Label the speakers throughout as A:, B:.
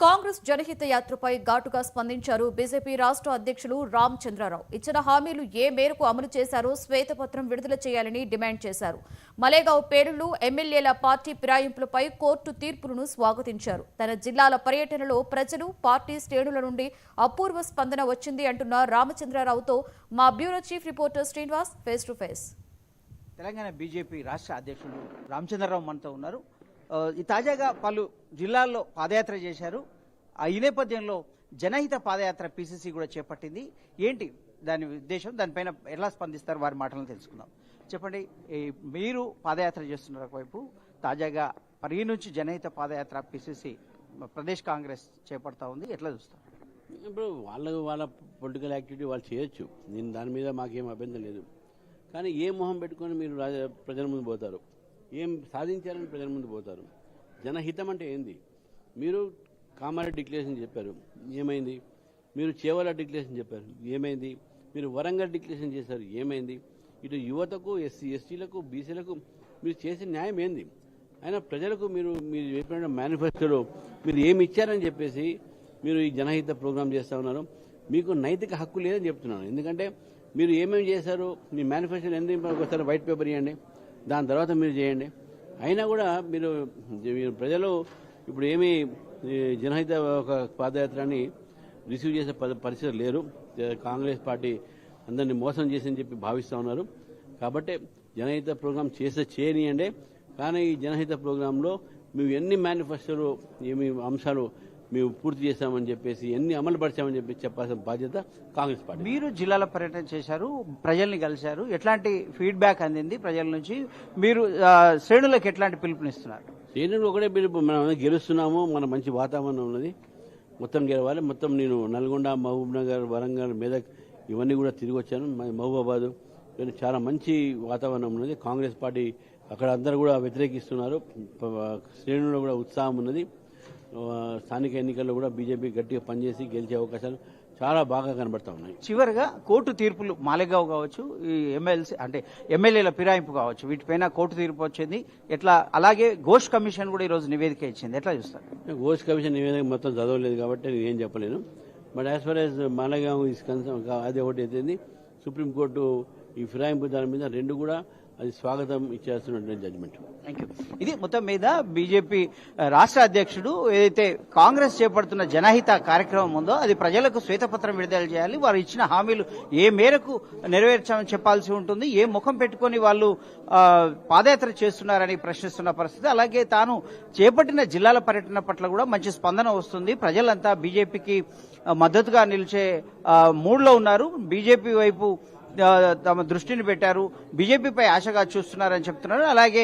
A: కాంగ్రెస్ జనహిత యాత్రపై ఘాటుగా స్పందించారు బీజేపీ రాష్ట్ర అధ్యక్షులు రామచంద్రరావు. ఇచ్చిన హామీలు ఏ మేరకు అమలు చేశారో శ్వేతపత్రం విడుదల చేయాలని డిమాండ్ చేశారు. మలేగావ్ పేలుళ్లు, ఎమ్మెల్యేల పార్టీ ఫిరాయింపులపై కోర్టు తీర్పులను స్వాగతించారు. తన జిల్లాల పర్యటనలో ప్రజలు, పార్టీ శ్రేణుల నుండి అపూర్వ స్పందన వచ్చింది అంటున్న రామచంద్రరావుతో మా bureau chief reporter Srinivas face to face.
B: Telangana BJP రాష్ట్ర అధ్యక్షులు రామచంద్రరావు మనతో ఉన్నారు. తాజాగా పలు జిల్లాల్లో పాదయాత్ర చేశారు. ఈ నేపథ్యంలో జనహిత పాదయాత్ర పీసీసీ కూడా చేపట్టింది. ఏంటి దాని ఉద్దేశం, దానిపైన ఎలా స్పందిస్తారు వారి మాటలను తెలుసుకుందాం. చెప్పండి, మీరు పాదయాత్ర చేస్తున్నారు ఒకవైపు, తాజాగా పరి నుంచి జనహిత పాదయాత్ర పీసీసీ ప్రదేశ్ కాంగ్రెస్ చేపడతా ఉంది, ఎట్లా చూస్తారు?
C: ఇప్పుడు వాళ్ళ పొలిటికల్ యాక్టివిటీ వాళ్ళు చేయొచ్చు, నేను దాని మీద మాకేం అభ్యంతరం లేదు. కానీ ఏ మొహం పెట్టుకొని మీరు ప్రజల ముందు పోతారు, ఏం సాధించారని ప్రజల ముందు పోతారు? జనహితం అంటే ఏంది? మీరు కామారెడ్డి డిక్లరేషన్ చెప్పారు, ఏమైంది? మీరు చేవల డిక్లరేషన్ చెప్పారు, ఏమైంది? మీరు వరంగల్ డిక్లరేషన్ చేశారు, ఏమైంది? ఇటు యువతకు, ఎస్సీలకు, బీసీలకు మీరు చేసిన న్యాయం ఏంది? అయినా ప్రజలకు మీరు చెప్పిన మేనిఫెస్టోలో మీరు ఏమి ఇచ్చారని చెప్పేసి మీరు ఈ జనహిత ప్రోగ్రాం చేస్తూ ఉన్నారు. మీకు నైతిక హక్కు లేదని చెప్తున్నాను. ఎందుకంటే మీరు ఏమేమి చేశారు, మీ మేనిఫెస్టోలో ఎందుకు ఒకసారి వైట్ పేపర్ ఇవ్వండి, దాని తర్వాత మీరు చేయండి. అయినా కూడా మీరు ప్రజలు ఇప్పుడు ఏమీ జనహిత ఒక పాదయాత్రని రిసీవ్ చేసే పరిస్థితి లేరు. కాంగ్రెస్ పార్టీ అందరినీ మోసం చేసని చెప్పి భావిస్తూ ఉన్నారు. కాబట్టి జనహిత ప్రోగ్రాం చేయనియండి. కానీ ఈ జనహిత ప్రోగ్రాంలో మేము ఎన్ని మేనిఫెస్టోలు, ఏమి అంశాలు మేము పూర్తి చేశామని చెప్పేసి, ఎన్ని అమలు పరిచామని చెప్పి చెప్పాల్సిన బాధ్యత కాంగ్రెస్ పార్టీ.
B: మీరు జిల్లాల పర్యటన చేశారు, ప్రజల్ని కలిశారు, ఎట్లాంటి ఫీడ్బ్యాక్ అందింది ప్రజల నుంచి? మీరు శ్రేణులకు ఎట్లాంటి పిలుపునిస్తున్నారు?
C: శ్రేణులు ఒకటే పిలుపు, మనం గెలుస్తున్నాము, మన మంచి వాతావరణం ఉన్నది, మొత్తం గెలవాలి. మొత్తం నేను నల్గొండ, మహబూబ్ నగర్, వరంగల్, మెదక్ ఇవన్నీ కూడా తిరిగి వచ్చాను. మహబూబాబాద్ ఇవన్నీ చాలా మంచి వాతావరణం ఉన్నది. కాంగ్రెస్ పార్టీ అక్కడ అందరూ కూడా వ్యతిరేకిస్తున్నారు. శ్రేణుల్లో కూడా ఉత్సాహం ఉన్నది. స్థానిక ఎన్నికల్లో కూడా బీజేపీ గట్టిగా పనిచేసి గెలిచే అవకాశాలు చాలా బాగా కనబడతా ఉన్నాయి.
B: చివరిగా కోర్టు తీర్పులు, మాలేగావ్ కావచ్చు, ఈ ఎమ్మెల్యేల ఫిరాయింపు కావచ్చు, వీటిపైన కోర్టు తీర్పు వచ్చింది ఎట్లా? అలాగే ఘోష్ కమిషన్ కూడా ఈరోజు నివేదిక ఇచ్చింది, ఎట్లా చూస్తారు?
C: ఘోష్ కమిషన్ నివేదిక మొత్తం చదవలేదు కాబట్టి నేను ఏం చెప్పలేను. But as for as Malegaon అది ఒకటి అయితే సుప్రీంకోర్టు ఈ ఫిరాయింపు దాని మీద రెండు కూడా అది స్వాగతం ఇచ్చేస్తున్నటువంటి జడ్జిమెంట్.
B: Thank you. ఇది మొత్తం మీద బీజేపీ రాష్ట్ర అధ్యక్షుడు ఏదైతే కాంగ్రెస్ చేపడుతున్న జనహిత కార్యక్రమం ఉందో అది ప్రజలకు శ్వేతపత్రం విడుదల చేయాలి. వారు ఇచ్చిన హామీలు ఏ మేరకు నెరవేర్చామని చెప్పాల్సి ఉంటుంది. ఏ ముఖం పెట్టుకుని వాళ్ళు పాదయాత్ర చేస్తున్నారని ప్రశ్నిస్తున్న పరిస్థితి. అలాగే తాను చేపట్టిన జిల్లాల పర్యటన పట్ల కూడా మంచి స్పందన వస్తుంది. ప్రజలంతా బీజేపీకి మద్దతుగా నిలిచే మూడ్లో ఉన్నారు. బీజేపీ వైపు తమ దృష్టిని పెట్టారు, బీజేపీపై ఆశగా చూస్తున్నారని చెప్తున్నారు. అలాగే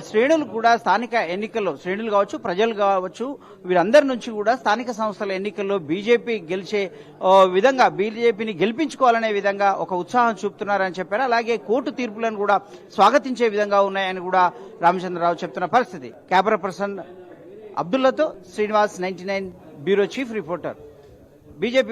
B: శ్రేణులు కూడా స్థానిక ఎన్నికల్లో, శ్రేణులు కావచ్చు, ప్రజలు కావచ్చు, వీరందరి నుంచి కూడా స్థానిక సంస్థల ఎన్నికల్లో బీజేపీ గెలిచే విధంగా, బీజేపీని గెలిపించుకోవాలనే విధంగా ఒక ఉత్సాహం చూపుతున్నారని చెప్పారు. అలాగే కోర్టు తీర్పులను కూడా స్వాగతించే విధంగా ఉన్నాయని కూడా రామచంద్రరావు చెప్తున్న పరిస్థితి. కెమెరా పర్సన్ అబ్దుల్లాతో Srinivas, 99 bureau chief reporter, BJP.